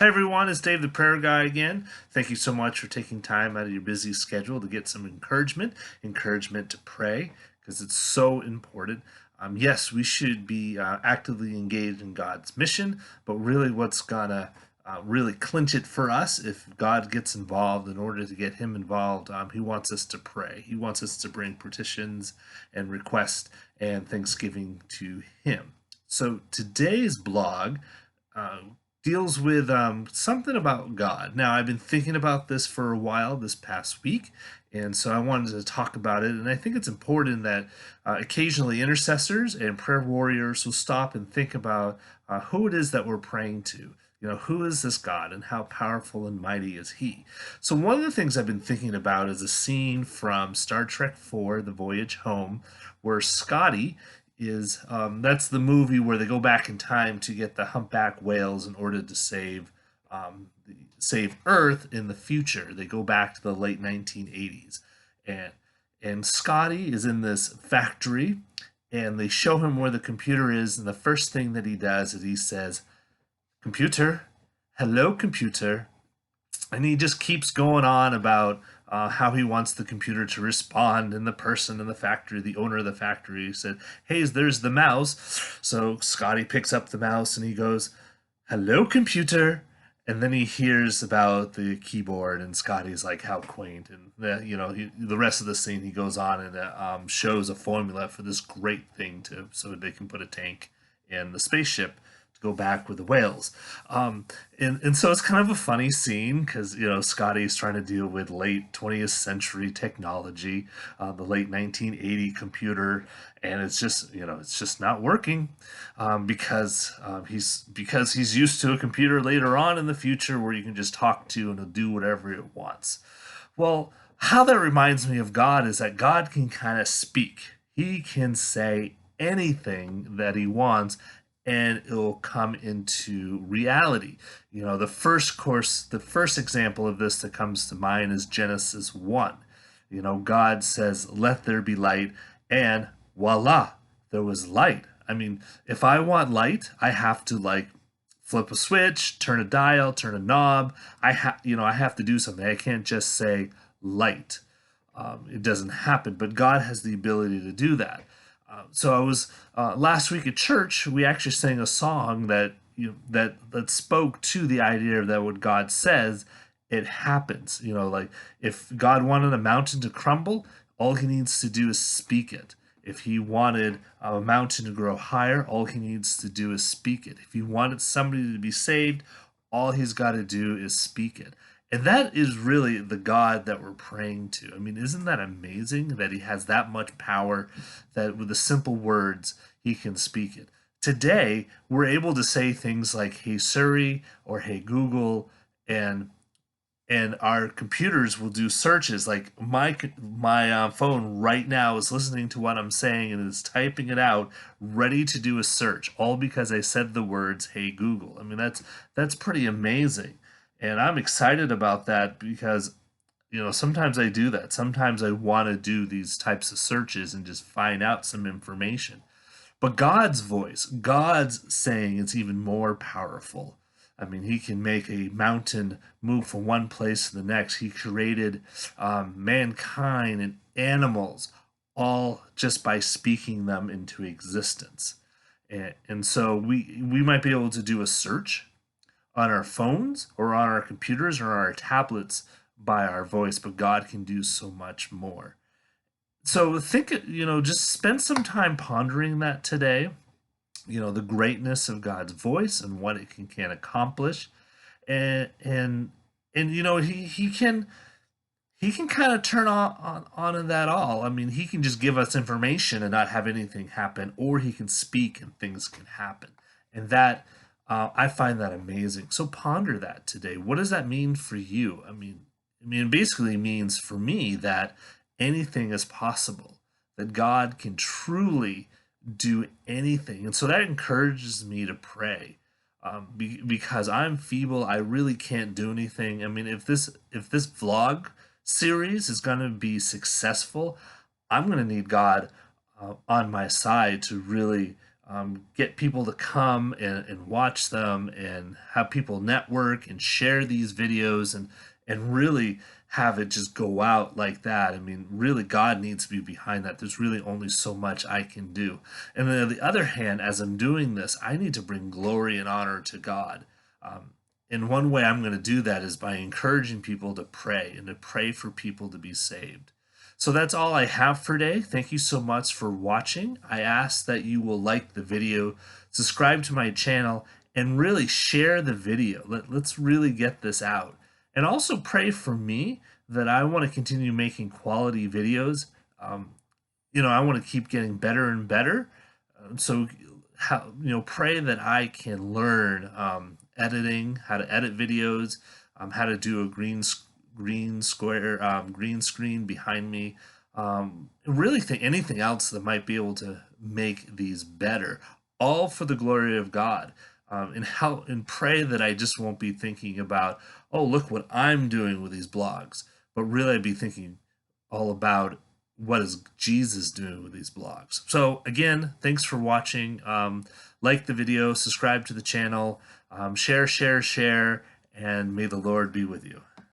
Hey everyone, it's Dave the Prayer Guy again. Thank you so much for taking time out of your busy schedule to get some encouragement to pray, because it's so important. Yes, we should be actively engaged in God's mission, but really what's gonna really clinch it for us if God gets involved. In order to get Him involved, He wants us to pray. He wants us to bring petitions and requests and thanksgiving to Him. So today's blog uh, deals with something about God. Now, I've been thinking about this for a while this past week, and so I wanted to talk about it. And I think it's important that occasionally intercessors and prayer warriors will stop and think about who it is that we're praying to. Who is this God and how powerful and mighty is He? So, one of the things I've been thinking about is a scene from Star Trek IV, The Voyage Home, where Scotty is that's the movie where they go back in time to get the humpback whales in order to save Earth in the future. They go back to the late 1980s, and Scotty is in this factory, and they show him where the computer is, and the first thing that he does is he says, "Computer, hello, computer," and he just keeps going on about how he wants the computer to respond, and the person in the factory, the owner of the factory, said, "Hey, there's the mouse." So Scotty picks up the mouse and he goes, "Hello, computer." And then he hears about the keyboard, and Scotty's like, "How quaint!" And the rest of the scene, he goes on and shows a formula for this great thing so they can put a tank in the spaceship go back with the whales. And so it's kind of a funny scene because, Scotty's trying to deal with late 20th century technology, the late 1980 computer, and it's just not working because he's used to a computer later on in the future where you can just talk to and it'll do whatever it wants. Well, how that reminds me of God is that God can kind of speak. He can say anything that he wants and it'll come into reality. The first example of this that comes to mind is Genesis 1. God says, "Let there be light," and voila, there was light. I mean, if I want light, I have to flip a switch, turn a dial, turn a knob. I have to do something. I can't just say light. It doesn't happen, but God has the ability to do that. So I was last week at church. We actually sang a song that spoke to the idea that what God says, it happens. Like if God wanted a mountain to crumble, all He needs to do is speak it. If He wanted a mountain to grow higher, all He needs to do is speak it. If He wanted somebody to be saved, all He's got to do is speak it. And that is really the God that we're praying to. I mean, isn't that amazing that He has that much power that with the simple words He can speak it? Today, we're able to say things like, "Hey Siri," or "Hey Google," and our computers will do searches. Like my phone right now is listening to what I'm saying and is typing it out, ready to do a search, all because I said the words "Hey Google." I mean, that's pretty amazing, and I'm excited about that because sometimes I do that. Sometimes I want to do these types of searches and just find out some information. But God's voice, God's saying, is even more powerful. I mean, He can make a mountain move from one place to the next. He created mankind and animals all just by speaking them into existence. And so we might be able to do a search on our phones or on our computers or on our tablets by our voice, but God can do so much more. So think, just spend some time pondering that today. The greatness of God's voice and what it can accomplish, and he can kind of turn on in that all. I mean, He can just give us information and not have anything happen, or He can speak and things can happen, and that I find that amazing. So ponder that today. What does that mean for you? It basically means for me that anything is possible, that God can truly do anything. And so that encourages me to pray because I'm feeble. I really can't do anything. I mean, if this vlog series is going to be successful, I'm going to need God on my side to really get people to come and watch them and have people network and share these videos and really have it just go out like that. I mean, really, God needs to be behind that. There's really only so much I can do. And then on the other hand, as I'm doing this, I need to bring glory and honor to God. Um, and one way I'm going to do that is by encouraging people to pray and to pray for people to be saved. So that's all I have for today. Thank you so much for watching. I ask that you will like the video, subscribe to my channel, and really share the video. Let's really get this out. And also pray for me that I want to continue making quality videos. Um, I want to keep getting better and better. So, pray that I can learn editing, how to edit videos, how to do a green screen behind me. Really think anything else that might be able to make these better, all for the glory of God. And pray that I just won't be thinking about, oh, look what I'm doing with these blogs, but really I'd be thinking all about what is Jesus doing with these blogs. So again, thanks for watching. Like the video, subscribe to the channel, share, and may the Lord be with you.